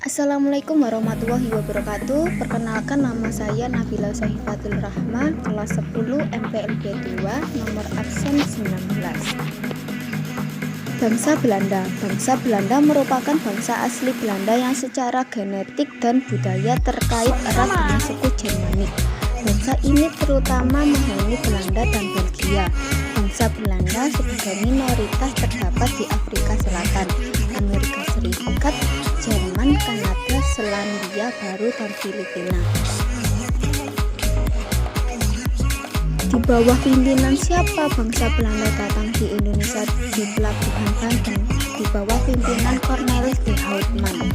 Assalamualaikum warahmatullahi wabarakatuh. Perkenalkan, nama saya Nabila Sahifatul Rahma, kelas 10 MPLB 2, nomor absen 19. Bangsa Belanda. Bangsa Belanda merupakan bangsa asli Belanda yang secara genetik dan budaya terkait erat dengan suku Jermanik. Bangsa ini terutama menghuni Belanda dan Belgia. Bangsa Belanda sebagai minoritas terdapat di Afrika Selatan, Amerika Serikat, Jerman, Kanada, Selandia Baru, dan Filipina. Di bawah pimpinan siapa bangsa Belanda datang di Indonesia di Pelabuhan Banten? Di bawah pimpinan Cornelis de Houtman.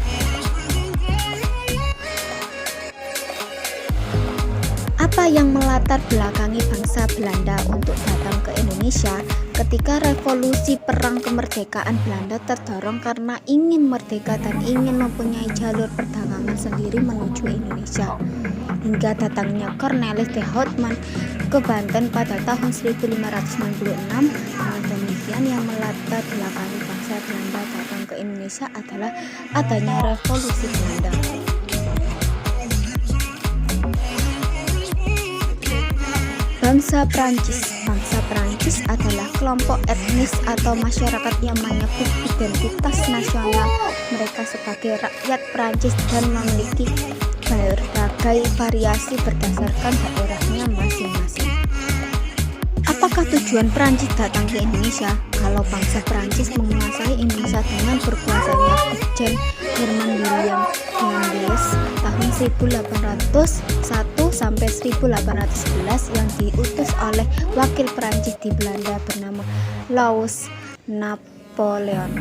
Apa yang melatar belakangi bangsa Belanda untuk datang ke Indonesia? Ketika revolusi perang kemerdekaan Belanda terdorong karena ingin merdeka dan ingin mempunyai jalur perdagangan sendiri menuju Indonesia. Hingga datangnya Cornelis de Houtman ke Banten pada tahun 1596. Dengan demikian, yang melatar belakangi bangsa Belanda datang ke Indonesia adalah adanya revolusi Belanda. Bangsa Prancis. Bangsa Prancis adalah kelompok etnis atau masyarakat yang menyebut identitas nasional mereka sebagai rakyat Prancis dan memiliki berbagai variasi berdasarkan daerahnya masing-masing. Apakah tujuan Prancis datang ke Indonesia? Kalau bangsa Prancis menguasai Indonesia dengan berkuasanya Brigjen Herman William Mendes tahun 1801 sampai 1811 yang diutus oleh wakil Prancis di Belanda bernama Louis Napoleon.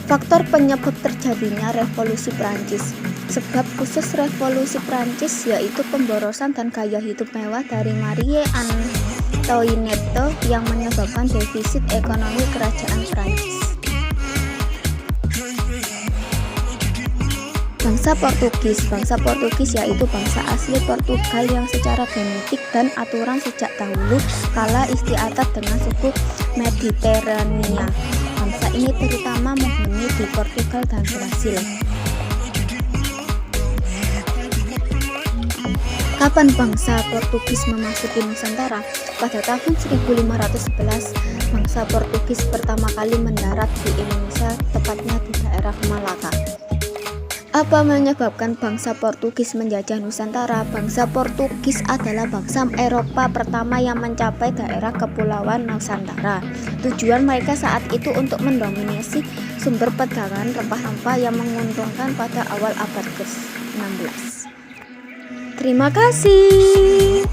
Faktor penyebab terjadinya revolusi Prancis. Sebab khusus revolusi Prancis yaitu pemborosan dan gaya hidup mewah dari Marie Antoinette yang menyebabkan defisit ekonomi kerajaan Prancis. Bangsa Portugis. Bangsa Portugis yaitu bangsa asli Portugal yang secara genetik dan aturan sejak dahulu kala istiadat dengan suku Mediterania. Bangsa ini terutama menghuni di Portugal dan Brasil. Kapan bangsa Portugis memasuki Nusantara? Pada tahun 1511, bangsa Portugis pertama kali mendarat di Indonesia, tepatnya di daerah Malaka. Apa menyebabkan bangsa Portugis menjajah Nusantara? Bangsa Portugis adalah bangsa Eropa pertama yang mencapai daerah kepulauan Nusantara. Tujuan mereka saat itu untuk mendominasi sumber perdagangan rempah-rempah yang menguntungkan pada awal abad ke-16. Terima kasih.